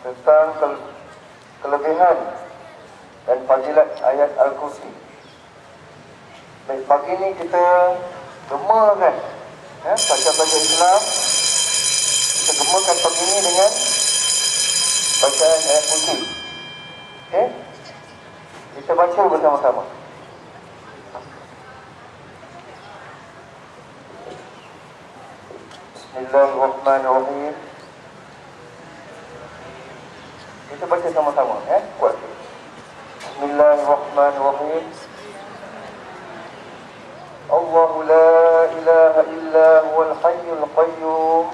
tentang kelebihan dan fadilat ayat Al-Kursi. Baik, pagi ni kita gemakan baca-baca Islam. Kita gemakan pagi ni dengan bacaan ayat Kursi. Okey? Kita baca bersama-sama. Bismillahirrahmanirrahim. Kita baca sama-sama, kuat. Bismillahirrahmanirrahim. Allahu la ilaha illa huwal hayyul qayyum.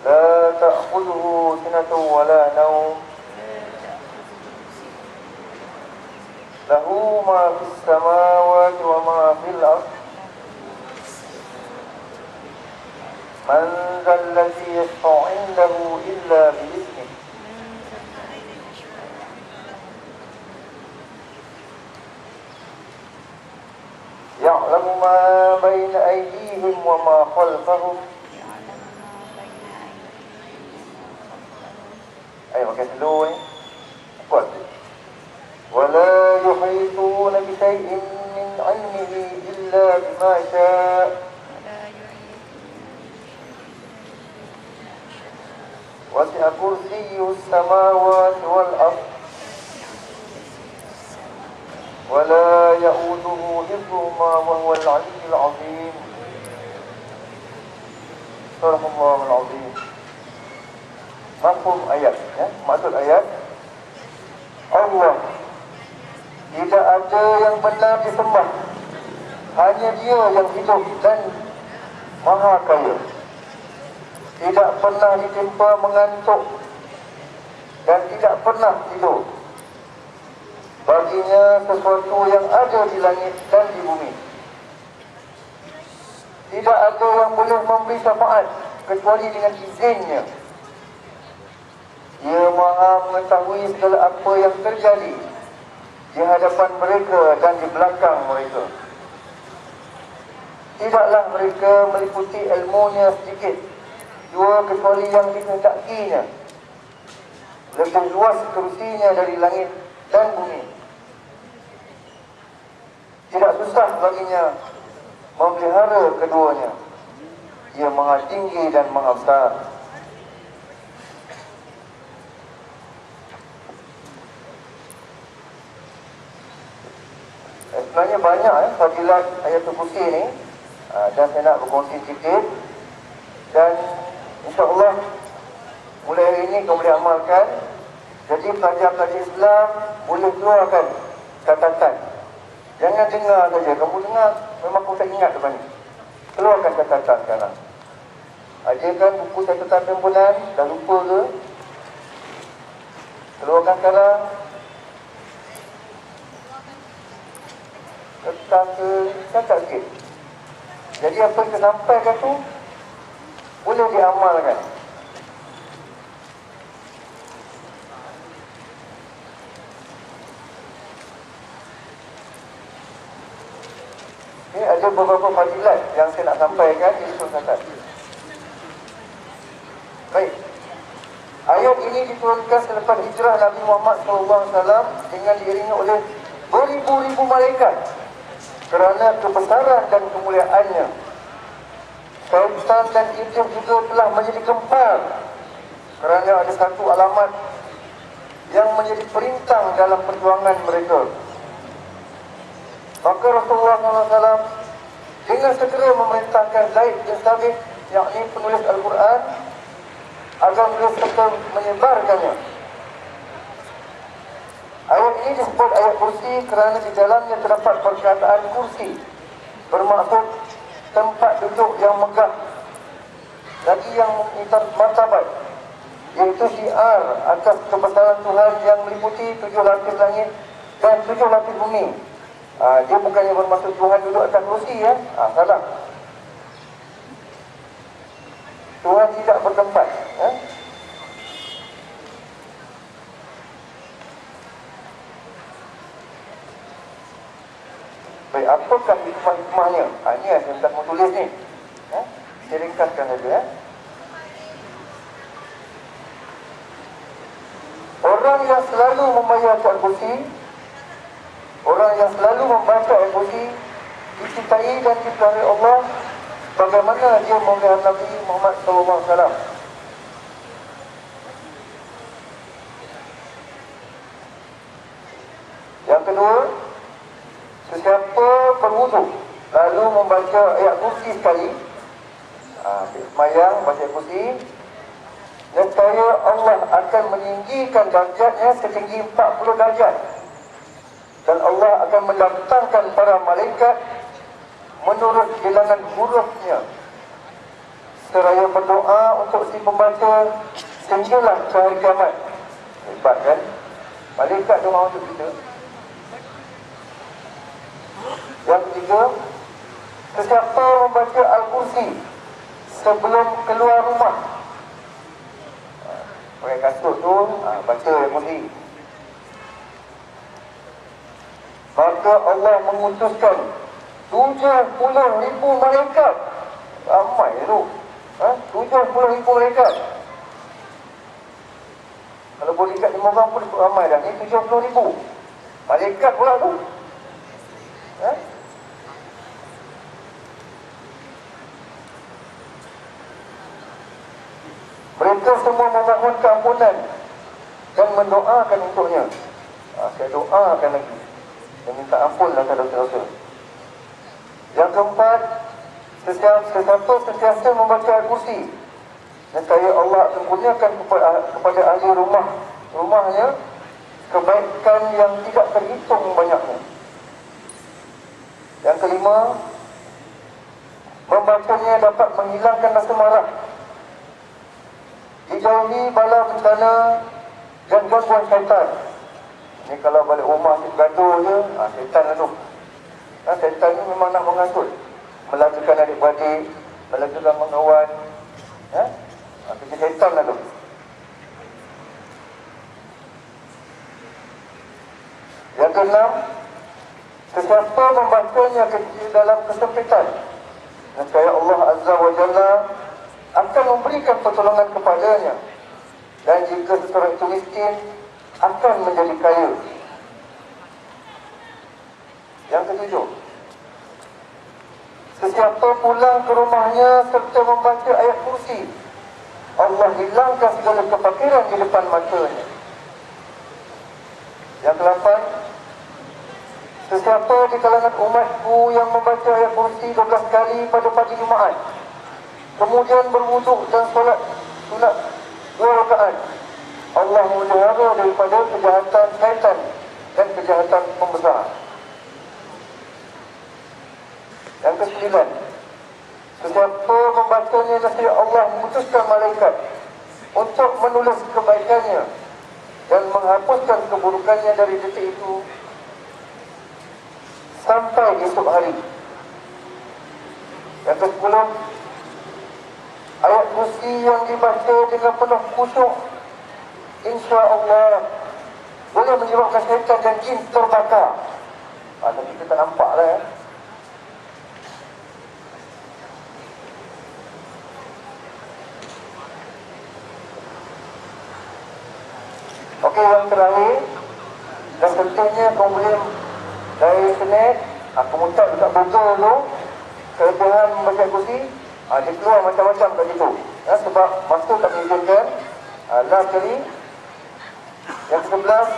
La ta'khudhuhu sinatun wa la nawm. Lahu ma fis samawati wa ma fil ardh. Man dhal ladzi yashfa'u 'indahu illa bi'idhnihi. Ya'lamu ma baina aydihim wa ma khalfahum. Ayo makan dulu kuat. Wala yuhituna bi shay'in min 'ilmihi illa bima syaa. Wasi'a kursiyyuhu as-samawati wal ardh. Wala ya'uduhu hifdhuhuma wa huwal 'aliyyul 'azim. Subhanallahul 'azim. Mafhum ayat, maksud ayat, Allah tidak ada yang benar disembah, hanya Dia yang hidup dan maha kaya. Tidak pernah ditimpa mengantuk dan tidak pernah tidur. Baginya sesuatu yang ada di langit dan di bumi. Tidak ada yang boleh memberi syafaat kecuali dengan izinnya. Dia maha mengetahui segala apa yang terjadi di hadapan mereka dan di belakang mereka. Tidaklah mereka meliputi ilmunya sedikit jua kecuali yang dikehendakinya. Lebih luas kursinya dari langit dan bumi. Tidak susah baginya memelihara keduanya. Dia maha tinggi dan maha besar. Sebenarnya banyak fadilat ayat Kursi ni, dan saya nak berkongsi sikit. Dan insya-Allah mulai hari ini kamu boleh amalkan. Jadi pelajar-pelajar Islam boleh keluarkan catatan. Jangan dengar saja. Kamu dengar memang kamu tak ingat lepas ni. Keluarkan catatan sekarang. Ajarkan buku catatan timbulan. Dah lupa ke? Keluarkan sekarang. Letak ke, catat sikit. Jadi apa yang kita sampaikan tu boleh diamalkan. Ini ada beberapa fadilat yang saya nak sampaikan di surat catat. Baik. Ayat ini diturunkan selepas hijrah Nabi Muhammad SAW dengan diiringi oleh beribu-ribu malaikat kerana kebesaran dan kemuliaannya. Syaitan dan iblis juga telah menjadi gempar kerana ada satu alamat yang menjadi perintang dalam perjuangan mereka. Maka Rasulullah SAW dengan segera memerintahkan Zaid bin Thabit, yakni penulis Al-Quran, agar beliau serta menyebarkannya. Ayat ini disebut ayat kursi kerana di dalamnya terdapat perkataan kursi, bermaksud tempat duduk yang megah, lagi yang mengikat martabat, iaitu syiar atas kebesaran Tuhan yang meliputi 7 lapis langit dan 7 lapis bumi. Dia bukannya bermaksud Tuhan duduk atas kursi, salah. Tuhan tidak bertempat. Baik, apakah hikmah-hikmahnya? Ini yang saya nak tulis ni. Saya ringkaskan saja ya. Orang yang selalu membaca ayat kursi, orang yang selalu membaca ayat kursi, dicintai dan dipelihara Allah, bagaimana dia memelihara Nabi Muhammad SAW. Yang kedua, sesiapa berwudu lalu membaca ayat kursi sekali, semayang baca ayat kursi, nescaya Allah akan meninggikan darjatnya setinggi 40 darjat, dan Allah akan mendatangkan para malaikat menurut bilangan hurufnya seraya berdoa untuk si pembaca sehinggalah ke hari kiamat. Hebat kan? Malaikat doa untuk kita. Yang ketiga, sesiapa membaca Al-Kursi sebelum keluar rumah, pakai kasut tu, baca Al-Kursi, maka Allah mengutuskan 70,000 malaikat. Ramai tu, 70,000 malaikat. Kalau boleh kat 5 orang pun ramai dah. Ni 70,000 malaikat pula tu. Mereka semua memohon keampunan dan mendoakan untuknya. Saya doakan lagi dan minta ampun atas dosa-dosa. Yang keempat, sesiapa sentiasa membaca Al-Kursi, nescaya Allah akan kurniakan kepada ahli rumahnya kebaikan yang tidak terhitung banyaknya. Yang kelima, membacanya dapat menghilangkan rasa marah, dijauhi bala bencana dan gangguan syaitan. Ni kalau balik rumah asyik gaduh je, syaitan lah tu. Syaitan ni memang nak mengasut, melakukan adik-beradik, melakukan kawan. Kerja syaitan lah tu. Yang keenam, sesiapa membacanya dalam kesempitan, nescaya Allah Azza wa Jalla akan memberikan pertolongan kepadanya, dan jika seseorang itu miskin, akan menjadi kaya. Yang ketujuh, sesiapa pulang ke rumahnya serta membaca ayat kursi, Allah hilangkan segala kefakiran di depan matanya. Yang ke-8, sesiapa di kalangan umatku yang membaca ayat kursi 12 kali pada pagi Jumaat, kemudian berwuduk dan solat sunat 2 rakaat, Allah memelihara daripada kejahatan syaitan dan kejahatan pembesar. Yang ke-9, sesiapa membacanya, nescaya Allah memutuskan malaikat untuk menulis kebaikannya dan menghapuskan keburukannya dari detik itu sampai esok hari. Yang ke-10, ayat kursi yang dibaca dengan penuh khusyuk, insya-Allah boleh menyebabkan syaitan dan jin terbakar. Tapi kita tak nampak lah ya. Okey, yang terakhir dan pentingnya, kau boleh dari internet, mutat dekat Google tu, kelebihan membaca kursi, dia keluar macam-macam kat situ. Sebab masa tak mengizinkan. Last kali, yang ke-11,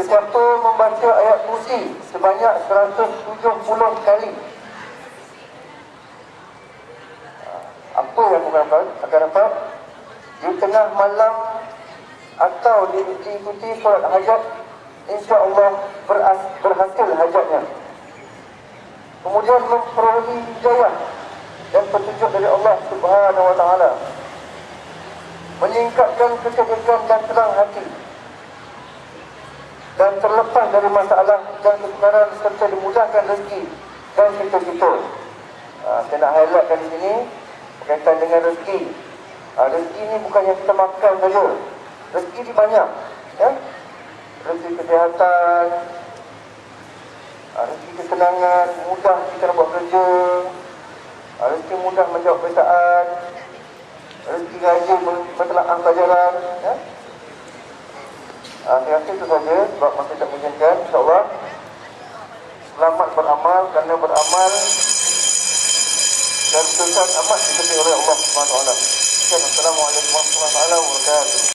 sesiapa membaca ayat kursi sebanyak 170 kali, apa yang akan dapat di tengah malam atau diikuti solat hajat, insya-Allah berhasil hajatnya. Kemudian memperoleh hidayah dan petunjuk dari Allah Subhanahu wa taala, meningkatkan kecerdasan dan terang hati, dan terlepas dari masalah dan kesukaran, serta dimudahkan rezeki dan cita-cita. Saya nak highlightkan di sini berkaitan dengan rezeki. Rezeki ni bukan yang kita makan saja. Rezeki ni banyak, ya. Rezeki kesihatan, rezeki ketenangan, mudah kita nak buat kerja, rezeki mudah menjawab permintaan, rezeki rajin mentelaah pelajaran, ya. Saya rasa itu saja sebab masa tak mengizinkan. InsyaAllah selamat beramal kerana beramal dan betulkan amat dikenal oleh Allah SWT. Assalamualaikum warahmatullahi wabarakatuh.